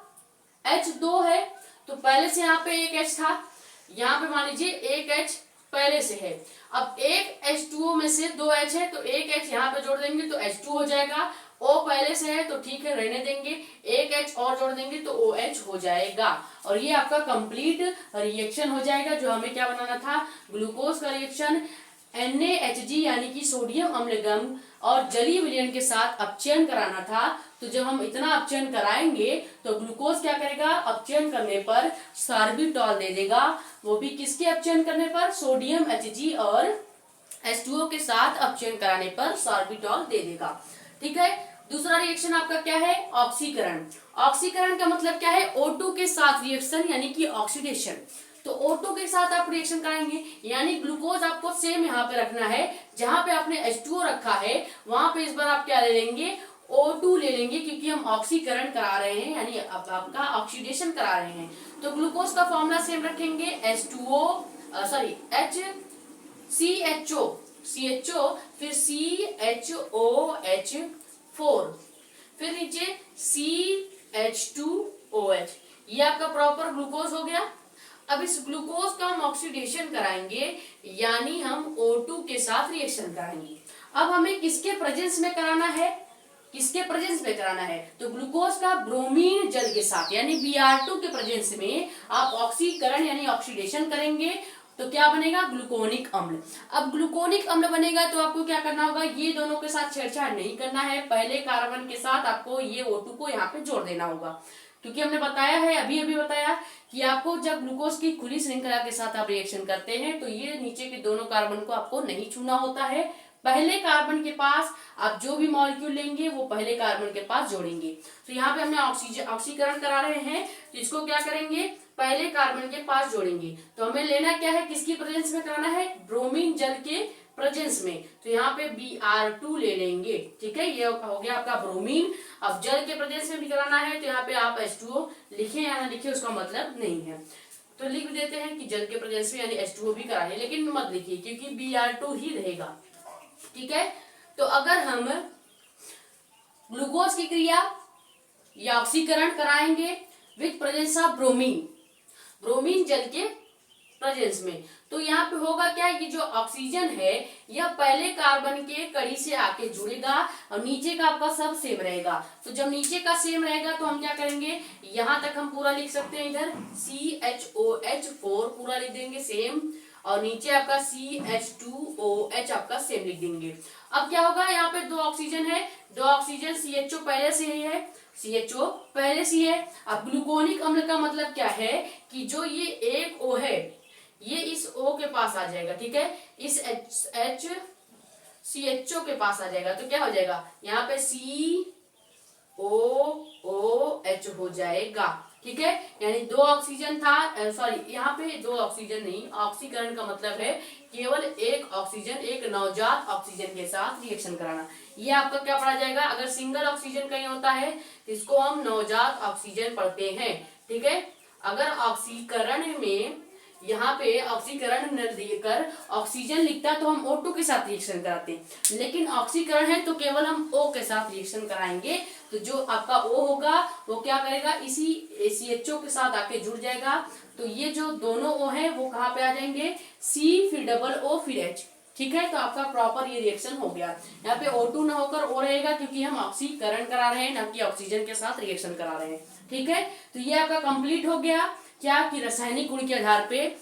H2 है तो पहले से यहाँ पे एक H था, यहाँ पे मान लीजिए एक H पहले से है। अब एक H2O में से 2 H है तो एक H यहाँ पे जोड़ देंगे तो H2 हो जाएगा। O पहले से है तो ठीक है रहने देंगे, एक H और जोड़ देंगे तो OH हो जाएगा। और ये आपका कंप्लीट रिएक्शन हो जाएगा। जो हमें क्या बनाना था, ग्लूकोज का रिएक्शन NaHG यानी कि सोडियम अम्लगम और जलीय विलयन के साथ अपचयन कराना था। तो जब हम इतना अपचयन कराएंगे तो ग्लूकोज क्या करेगा, अपचयन करने पर सॉर्बिटॉल दे देगा। वो भी किसके अपचयन करने पर, सोडियम Hg और H2O के साथ अपचयन कराने पर सॉर्बिटॉल दे देगा। ठीक है, दूसरा रिएक्शन आपका क्या है, ऑक्सीकरण। ऑक्सीकरण का मतलब क्या है, O2 के साथ रिएक्शन यानी कि ऑक्सीडेशन। तो O2 के साथ आप रिएक्शन कराएंगे, यानी ग्लूकोज आपको सेम यहाँ पे रखना है, जहां पे आपने H2O रखा है वहां पे इस बार आप क्या ले लेंगे, O2 ले लेंगे, क्योंकि हम ऑक्सीकरण करा रहे हैं यानी आपका ऑक्सीडेशन करा रहे हैं। तो ग्लूकोज का फॉर्मूला सेम रखेंगे, CHO फिर CHOH4 फिर नीचे CH2OH, ये आपका प्रॉपर ग्लूकोज हो गया। अब इस ग्लूकोज का हम ऑक्सीडेशन कराएंगे यानी हम O2 के साथ रिएक्शन कराएंगे। अब हमें किसके प्रेजेंस में कराना है, किसके प्रेजेंस में कराना है, तो ग्लूकोज का ब्रोमीन जल के साथ यानी Br2 के प्रेजेंस में आप ऑक्सीकरण यानी ऑक्सीडेशन करेंगे तो क्या बनेगा, ग्लूकोनिक अम्ल। अब ग्लूकोनिक अम्ल बनेगा तो आपको क्या करना होगा, ये दोनों के साथ छेड़छाड़ नहीं करना है, पहले कार्बन के साथ आपको ये O2 को यहाँ पे जोड़ देना होगा। क्योंकि हमने बताया है, अभी बताया कि आपको जब ग्लूकोज की खुली श्रृंखला के साथ आप रिएक्शन करते हैं तो ये नीचे के दोनों कार्बन को आपको नहीं छूना होता है, पहले कार्बन के पास आप जो भी मॉलिक्यूल लेंगे वो पहले कार्बन के पास जोड़ेंगे। तो यहाँ पे हमने ऑक्सीकरण करा रहे हैं तो इसको क्या करेंगे, पहले कार्बन के पास जोड़ेंगे। तो हमें लेना क्या है, किसकी प्रेजेंस में कराना है, ब्रोमीन जल के प्रेजेंस में। तो यहाँ पे Br2 ले लेंगे। ठीक है, ये हो गया आपका ब्रोमीन। अब जल के प्रेजेंस में भी कराना है तो यहाँ पे आप H2O लिखे या ना लिखे उसका मतलब नहीं है, तो लिख देते हैं कि जल के प्रेजेंस में यानी H2O भी कराए, लेकिन मत लिखिए क्योंकि Br2 ही रहेगा। ठीक है, तो अगर हम ग्लूकोज की क्रिया या ऑक्सीकरण कराएंगे विद प्रेजेंस ऑफ ब्रोमीन जल के प्रेजेंस में, तो यहाँ पे होगा क्या, ये जो ऑक्सीजन है यह पहले कार्बन के कड़ी से आके जुड़ेगा और नीचे का आपका सब सेम रहेगा। तो जब नीचे का सेम रहेगा तो हम क्या करेंगे, यहाँ तक हम पूरा लिख सकते हैं, इधर CHOH4 पूरा लिख देंगे सेम, और नीचे आपका CH2OH आपका सेम लिख देंगे। अब क्या होगा, यहाँ पे 2 ऑक्सीजन है, 2 ऑक्सीजन, CHO पहले से ही है, CHO पहले से है। अब ग्लूकोनिक अम्ल का मतलब क्या है कि जो ये एक O है ये इस O के पास आ जाएगा। ठीक है, इस CHO के पास आ जाएगा तो क्या हो जाएगा, यहाँ पे CO OH हो जाएगा। ठीक है, यानी 2 ऑक्सीजन था, सॉरी यहाँ पे 2 ऑक्सीजन नहीं, ऑक्सीकरण का मतलब है केवल एक ऑक्सीजन एक नवजात ऑक्सीजन के साथ रिएक्शन कराना। ये आपका क्या पढ़ा जाएगा, अगर सिंगल ऑक्सीजन कहीं होता है तो इसको हम नवजात ऑक्सीजन पढ़ते हैं। ठीक है, अगर ऑक्सीकरण में यहाँ पे ऑक्सीकरण न देकर ऑक्सीजन लिखता तो हम O2 के साथ रिएक्शन कराते हैं, लेकिन ऑक्सीकरण है तो केवल हम O के साथ रिएक्शन कराएंगे। तो जो आपका O होगा वो क्या करेगा, इसी CHO के साथ आके जुड़ जाएगा। तो ये जो दोनों O है वो कहाँ पे आ जाएंगे, C फिर डबल O फिर H। ठीक है, तो आपका प्रॉपर ये रिएक्शन हो गया। यहाँ पे O2 न होकर O रहेगा क्योंकि हम ऑक्सीकरण करा रहे हैं, ना कि ऑक्सीजन के साथ रिएक्शन करा रहे हैं। ठीक है, तो ये आपका कंप्लीट हो गया क्या कि रासायनिक गुण के आधार पे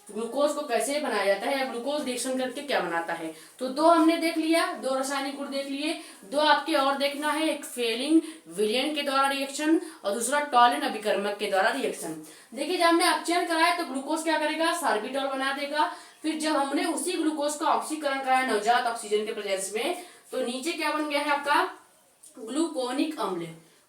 ग्लूकोज को कैसे बनाया जाता है या ग्लूकोज रिएक्शन करके क्या बनाता है। तो 2 हमने देख लिया, 2 रासायनिक गुण देख लिए। 2 आपके और देखना है, एक फेलिंग विलयन के द्वारा रिएक्शन और दूसरा टॉलिन अभिकर्मक के द्वारा रिएक्शन। देखिए, जब हमने अपचयन कराया तो ग्लूकोज क्या करेगा, सार्बिटॉल बना देगा। फिर जब हमने उसी ग्लूकोज का ऑक्सीकरण कराया नवजात ऑक्सीजन के प्रेजेंस में, तो नीचे क्या बन गया है आपका ग्लूकोनिक अम्ल।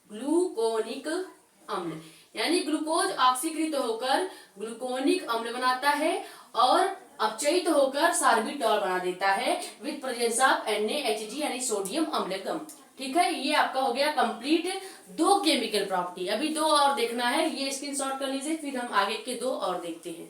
ग्लूकोनिक अम्ल यानी ग्लूकोज ऑक्सीकृत होकर ग्लूकोनिक अम्ल बनाता है और अपचयित होकर सार्बिटॉल बना देता है विद प्रेजेंस ऑफ NaHG यानी सोडियम अम्लकम। ठीक है, ये आपका हो गया कंप्लीट 2 केमिकल प्रॉपर्टी। अभी 2 और देखना है, ये स्क्रीनशॉट कर लीजिए, फिर हम आगे के 2 और देखते हैं।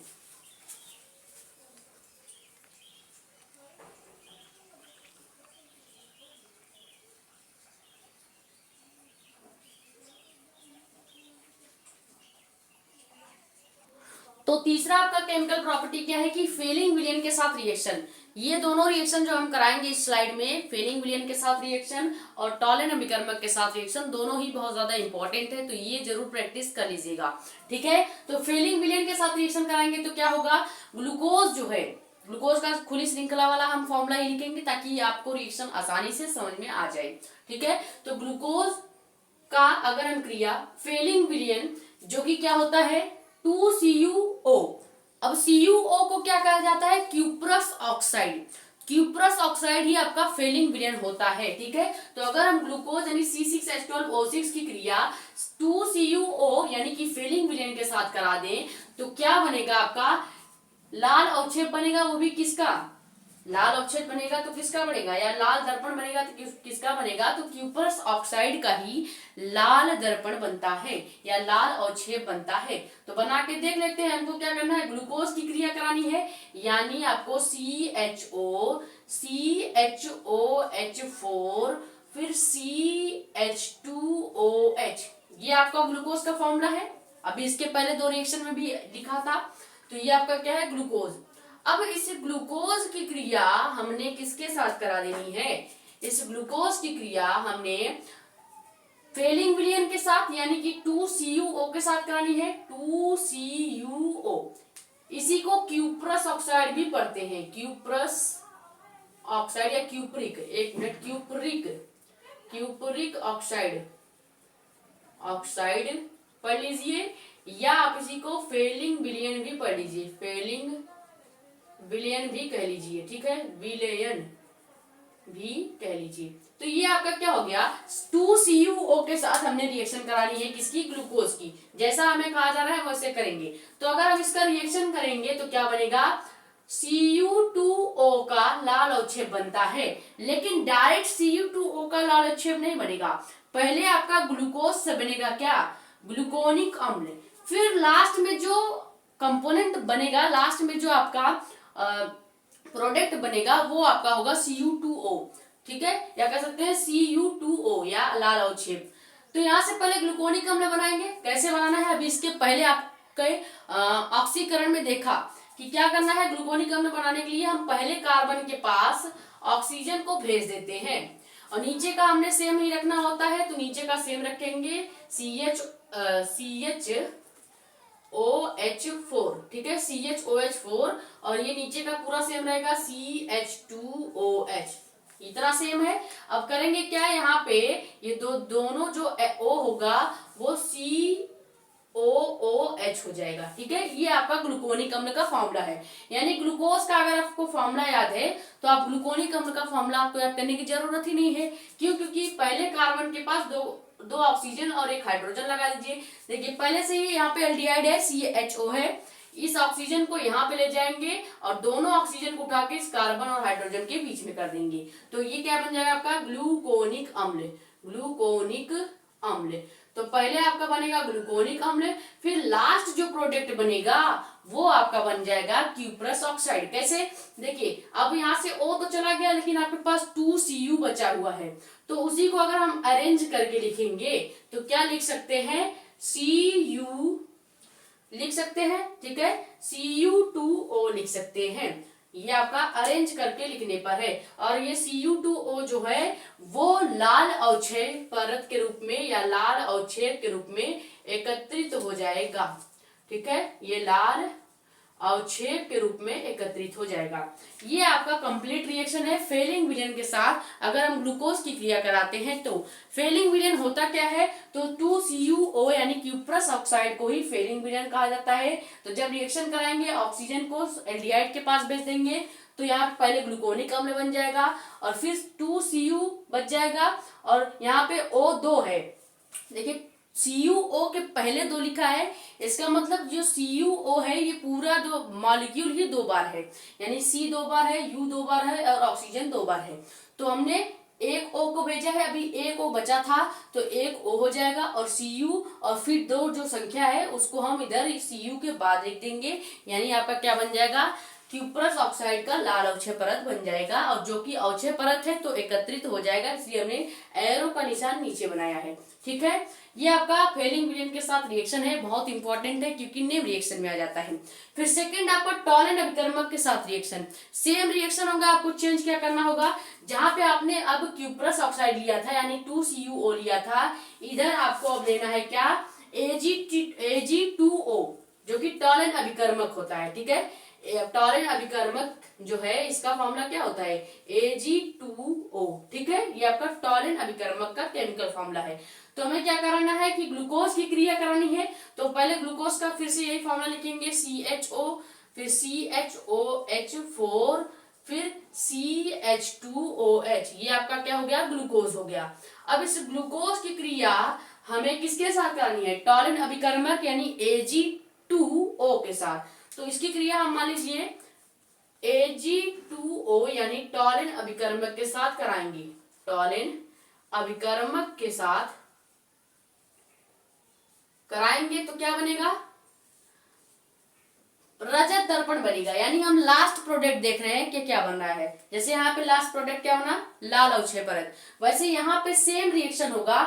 तो तीसरा आपका केमिकल प्रॉपर्टी क्या है कि फेलिंग विलयन के साथ रिएक्शन। ये दोनों रिएक्शन जो हम कराएंगे इस स्लाइड में, फेलिंग विलयन के साथ रिएक्शन और टॉलिन अभिकर्मक के साथ रिएक्शन, दोनों ही बहुत ज्यादा इंपॉर्टेंट है, तो ये जरूर प्रैक्टिस कर लीजिएगा। ठीक है, तो फेलिंग विलयन के साथ रिएक्शन कराएंगे तो क्या होगा, ग्लूकोज जो है, ग्लूकोज का खुली श्रृंखला वाला हम फॉर्मूला ही लिखेंगे ताकि आपको रिएक्शन आसानी से समझ में आ जाए। ठीक है, तो ग्लूकोज का अगर हम क्रिया फेलिंग विलयन जो कि क्या होता है 2CuO। अब CuO को क्या कहा जाता है, क्यूप्रस ऑक्साइड। क्यूप्रस ऑक्साइड ही आपका फेलिंग विलयन होता है। ठीक है, तो अगर हम ग्लूकोज यानी C6H12O6 की क्रिया 2CuO यानी कि फेलिंग विलयन के साथ करा दें तो क्या बनेगा, आपका लाल अवक्षेप बनेगा, वो भी किसका, लाल अवक्षेप बनेगा तो किसका बनेगा, या लाल दर्पण बनेगा तो किसका बनेगा, तो क्यूप्रस ऑक्साइड का ही लाल दर्पण बनता है या लाल अवक्षेप बनता है। तो बना के देख लेते हैं, हमको क्या करना है, ग्लूकोज की क्रिया करानी है, यानी आपको CHO फिर CH2OH, ये आपका ग्लूकोज का फॉर्मूला है। अभी इसके पहले 2 रिएक्शन में भी लिखा था, तो ये आपका क्या है, ग्लूकोज। अब इस ग्लूकोज की क्रिया हमने किसके साथ करा देनी है, इस ग्लूकोज की क्रिया हमने फेलिंग विलयन के साथ यानी कि 2CuO के साथ करानी है, 2CuO। इसी को क्यूप्रस ऑक्साइड भी पढ़ते हैं, क्यूप्रस ऑक्साइड या क्यूप्रिक, एक मिनट, क्यूप्रिक ऑक्साइड पढ़ लीजिए, या आप इसी को फेलिंग विलयन भी पढ़ लीजिए, फेलिंग विलयन भी कह लीजिए। ठीक है, विलयन भी कह लीजिए। तो ये आपका क्या हो गया, 2CuO के साथ हमने रिएक्शन करानी है, किसकी, ग्लूकोज की। जैसा हमें कहा जा रहा है वैसे करेंगे। तो अगर हम इसका रिएक्शन करेंगे तो क्या बनेगा, Cu2O का लाल अवक्षेप बनता है, लेकिन डायरेक्ट Cu2O का लाल अवक्षेप नहीं बनेगा। पहले आपका ग्लूकोज से बनेगा क्या, ग्लूकोनिक अम्ल, फिर लास्ट में जो कंपोनेंट बनेगा, लास्ट में जो आपका प्रोडक्ट बनेगा वो आपका होगा Cu2O। ठीक है, या कह सकते हैं Cu2O या लाल अवक्षेप। तो यहाँ से पहले ग्लूकोनिक अम्ल बनाएंगे, कैसे बनाना है, अभी इसके पहले आपके ऑक्सीकरण में देखा कि क्या करना है। ग्लूकोनिक अम्ल बनाने के लिए हम पहले कार्बन के पास ऑक्सीजन को भेज देते हैं और नीचे का हमने सेम ही रखना होता है, तो नीचे का सेम रखेंगे CHOH4। ठीक है, CHOH4, और ये नीचे का पूरा सेम रहेगा CH2OH, इतना सेम है। अब करेंगे क्या, यहाँ पे ये दोनों जो O होगा वो COOH हो जाएगा। ठीक है, ये आपका ग्लूकोनिक अम्ल का फॉर्मूला है। यानी ग्लूकोज का अगर आपको फॉर्मूला याद है तो आप ग्लूकोनिक अम्ल का फॉर्मूला आपको याद करने की जरूरत ही नहीं है। क्यों, क्योंकि पहले कार्बन के पास दो ऑक्सीजन और एक हाइड्रोजन लगा दीजिए। देखिए पहले से ही यहाँ पे एल्डिहाइड है, CHO है। इस ऑक्सीजन को यहाँ पे ले जाएंगे और दोनों ऑक्सीजन को उठा के इस कार्बन और हाइड्रोजन के बीच में कर देंगे। तो ये क्या बन जाएगा आपका ग्लूकोनिक अम्ल, ग्लूकोनिक अम्ल। तो पहले आपका बनेगा ग्लूकोनिक अम्ल, फिर लास्ट जो प्रोडक्ट बनेगा वो आपका बन जाएगा क्यूप्रस ऑक्साइड। कैसे? देखिए अब यहाँ से O तो चला गया, लेकिन आपके पास 2Cu बचा हुआ है, तो उसी को अगर हम अरेंज करके लिखेंगे तो क्या लिख सकते हैं, Cu लिख सकते हैं, ठीक है, Cu2O लिख सकते हैं। ये आपका अरेंज करके लिखने पर है। और ये Cu2O जो है वो लाल अवक्षय परत के रूप में या लाल अवक्षेप के रूप में एकत्रित हो जाएगा। ठीक है, ये लाल अवक्षेप के रूप में एकत्रित हो जाएगा। ये आपका कंप्लीट रिएक्शन है फेलिंग विलेन के साथ। अगर हम ग्लूकोज की क्रिया कराते हैं तो फेलिंग विलेन होता क्या है, तो 2CuO यानी क्यूप्रस ऑक्साइड को ही फेलिंग विलेन कहा जाता है। तो जब रिएक्शन कराएंगे ऑक्सीजन को एल्डिहाइड के पास भेज देंगे तो यहाँ पे पहले ग्लूकोनिक अम्ल बन जाएगा और फिर 2Cu बच जाएगा और यहाँ पे O2 है। देखिए CuO के पहले 2 लिखा है, इसका मतलब जो CuO है ये पूरा दो मॉलिक्यूल ही 2 बार है, यानी C 2 बार है, U 2 बार है और ऑक्सीजन 2 बार है। तो हमने एक O को भेजा है, अभी एक O बचा था तो एक O हो जाएगा और Cu और फिर 2 जो संख्या है उसको हम इधर Cu के बाद लिख देंगे, यानी आपका क्या बन जाएगा, क्यूप्रस ऑक्साइड का लाल अवक्षय परत बन जाएगा। और जो कि अवक्षय परत है तो एकत्रित हो जाएगा, इसलिए हमने एरो का निशान नीचे बनाया है। ठीक है, ये आपका फेलिंग विलेन के साथ रिएक्शन है, बहुत इंपॉर्टेंट है क्योंकि नेम रिएक्शन में आ जाता है। फिर सेकंड आपका टॉलन अभिकर्मक के साथ रिएक्शन, सेम रिएक्शन होगा, आपको चेंज क्या करना होगा, जहां पे आपने अब क्यूप्रस ऑक्साइड लिया था यानी 2CuO लिया था, इधर आपको अब लेना है क्या, Ag2O जो कि टॉलन अभिकर्मक होता है। ठीक है, टॉलन अभिकर्मक जो है इसका फॉर्मूला क्या होता है, Ag2O। ठीक है, ये आपका टॉलन अभिकर्मक का केमिकल फॉर्मूला है। तो हमें क्या कराना है कि ग्लूकोज की क्रिया करानी है, तो पहले ग्लूकोज का फिर से यही फॉर्मूला लिखेंगे, CHO फिर CHOH4 फिर CH2OH, ये आपका क्या हो गया, ग्लूकोज हो गया। अब इस ग्लूकोज की क्रिया हमें किसके साथ करानी है, टॉलन अभिकर्मक यानी Ag2O के साथ। तो इसकी क्रिया हम मान लीजिए Ag2O यानी टॉलन अभिकर्मक के साथ कराएंगे, टॉलन अभिकर्मक के साथ कराएंगे तो क्या बनेगा, रजत दर्पण बनेगा। यानी हम लास्ट प्रोडक्ट देख रहे हैं कि क्या बन रहा है, जैसे यहाँ पे लास्ट प्रोडक्ट क्या होना, लाल अवक्षय परत, वैसे यहाँ पे सेम रिएक्शन होगा।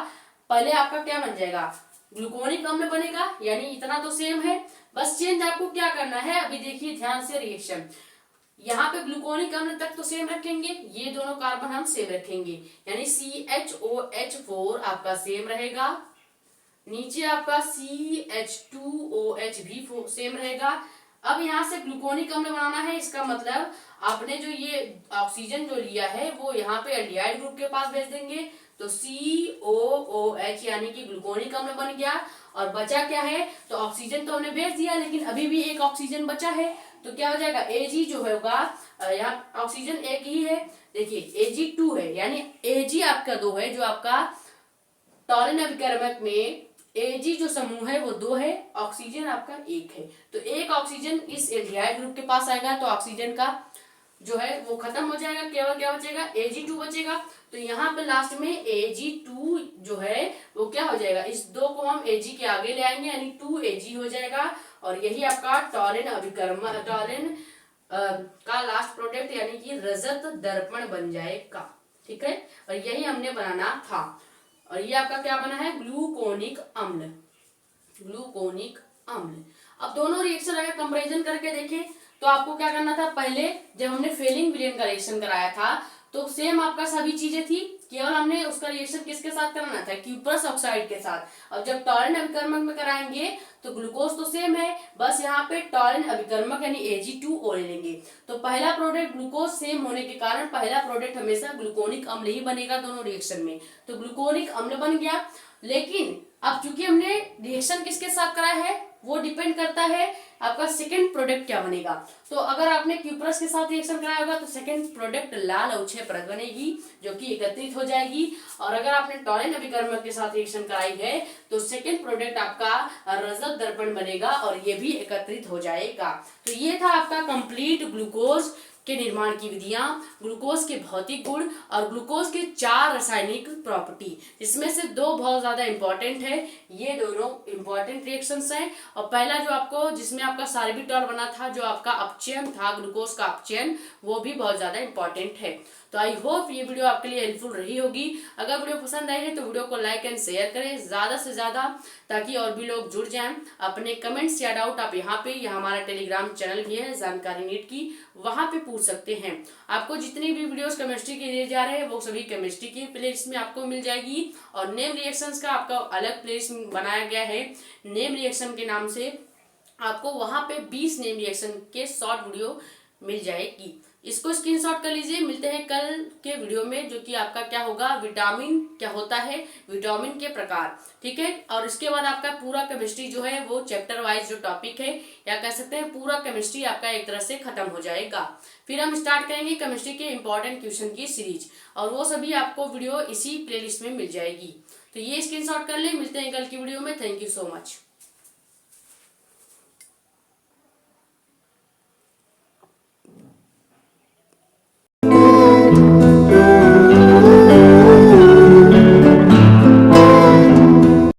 पहले आपका क्या बन जाएगा, ग्लूकोनिक अम्ल बनेगा, यानी इतना तो सेम है, बस चेंज आपको क्या करना है, अभी देखिए ध्यान से रिएक्शन, यहाँ पे ग्लूकोनिक अम्ल तक तो सेम रखेंगे, ये दोनों कार्बन हम सेम रखेंगे, यानी CHOH4 आपका सेम रहेगा, नीचे आपका CH2OH भी सेम रहेगा। अब यहाँ से ग्लूकोनिक अम्ल बनाना है, इसका मतलब आपने जो ये ऑक्सीजन जो लिया है वो यहाँ पे एल्डिहाइड ग्रुप के पास भेज देंगे, तो COOH यानी कि ग्लूकोनिक अम्ल बन गया। और बचा क्या है, तो ऑक्सीजन तो हमने भेज दिया लेकिन अभी भी एक ऑक्सीजन बचा है, तो क्या हो जाएगा, Ag जो होगा, यहाँ ऑक्सीजन एक ही है, देखिए Ag2 है, यानी Ag आपका 2 है, जो आपका टॉलन अभिकर्मक में Ag जो समूह है वो 2 है, ऑक्सीजन आपका 1 है, तो एक ऑक्सीजन इस एल्डिहाइड ग्रुप के पास आएगा तो ऑक्सीजन का जो है वो खत्म हो जाएगा, केवल क्या बचेगा, Ag2 बचेगा। तो यहाँ पे लास्ट में Ag2 जो है वो क्या हो जाएगा, इस 2 को हम Ag के आगे ले आएंगे यानी 2Ag हो जाएगा। और यही आपका टॉलन अभिकर्मक, टॉलन का लास्ट प्रोडक्ट यानी कि रजत दर्पण बन जाएगा। ठीक है, और यही हमने बनाना था। और ये आपका क्या बना है, ग्लूकोनिक अम्ल, ग्लूकोनिक अम्ल। अब दोनों रिएक्शन अगर कंपैरिजन करके देखें तो आपको क्या करना था, पहले जब हमने फेलिंग विलेन का रिएक्शन कराया था तो सेम आपका सभी चीजें थी, केवल हमने उसका रिएक्शन किसके साथ कराना था, क्यूप्रस ऑक्साइड के साथ। अब जब टॉलन अभिकर्मक में कराएंगे तो ग्लूकोज तो सेम है, बस यहाँ पे टॉलन अभिकर्मक यानी Ag2O ले लेंगे। तो पहला प्रोडक्ट ग्लूकोज सेम होने के कारण पहला प्रोडक्ट हमेशा ग्लूकोनिक अम्ल ही बनेगा दोनों रिएक्शन में, तो ग्लूकोनिक अम्ल बन गया। लेकिन अब चूंकि हमने रिएक्शन किसके साथ कराया है, वो डिपेंड करता है आपका सेकंड प्रोडक्ट क्या बनेगा। तो अगर आपने क्यूप्रस के साथ रिएक्शन कराया होगा तो सेकंड प्रोडक्ट लाल अवक्षय परत बनेगी जो कि एकत्रित हो जाएगी। और अगर आपने टॉरैन अभिकर्मक के साथ रिएक्शन कराई है तो सेकंड प्रोडक्ट आपका रजत दर्पण बनेगा और ये भी एकत्रित हो जाएगा। तो ये था आपका कंप्लीट ग्लूकोज के निर्माण की विधियां, ग्लूकोज के भौतिक गुण और ग्लूकोज के 4 रासायनिक प्रॉपर्टी, जिसमें से 2 बहुत ज्यादा इंपॉर्टेंट है। ये दोनों इंपॉर्टेंट रिएक्शंस हैं। और पहला जो आपको जिसमें आपका सार्बिटॉल बना था, जो आपका अपचयन था, ग्लूकोज का अपचयन, वो भी बहुत ज्यादा इंपॉर्टेंट है। तो आई होप ये वीडियो आपके लिए हेल्पफुल रही होगी। अगर वीडियो पसंद आई है तो वीडियो को लाइक एंड शेयर करें ज्यादा से ज्यादा, ताकि और भी लोग जुड़ जाएं। अपने कमेंट्स या डाउट आप यहाँ पे, यह हमारा टेलीग्राम चैनल भी है जानकारी नीट की, वहां पे पूछ सकते हैं। आपको जितनी भी वीडियोस केमिस्ट्री के दिए जा रहे हैं वो सभी केमिस्ट्री की प्लेलिस्ट में आपको मिल जाएगी। और नेम रिएक्शंस का आपका अलग प्लेलिस्ट बनाया गया है नेम रिएक्शन के नाम से। आपको वहां पे 20 नेम रिएक्शन के शॉर्ट वीडियो मिल जाएगी। इसको स्क्रीनशॉट कर लीजिए। मिलते हैं कल के वीडियो में, जो कि आपका क्या होगा, विटामिन क्या होता है, विटामिन के प्रकार, ठीक है। और इसके बाद आपका पूरा केमिस्ट्री जो है वो चैप्टर वाइज जो टॉपिक है, या कह सकते हैं पूरा केमिस्ट्री आपका एक तरह से खत्म हो जाएगा। फिर हम स्टार्ट करेंगे केमिस्ट्री के इंपॉर्टेंट क्वेश्चन की सीरीज, और वो सभी आपको वीडियो इसी प्लेलिस्ट में मिल जाएगी। तो ये स्क्रीनशॉट कर ले। मिलते हैं कल की वीडियो में। Thank you so much.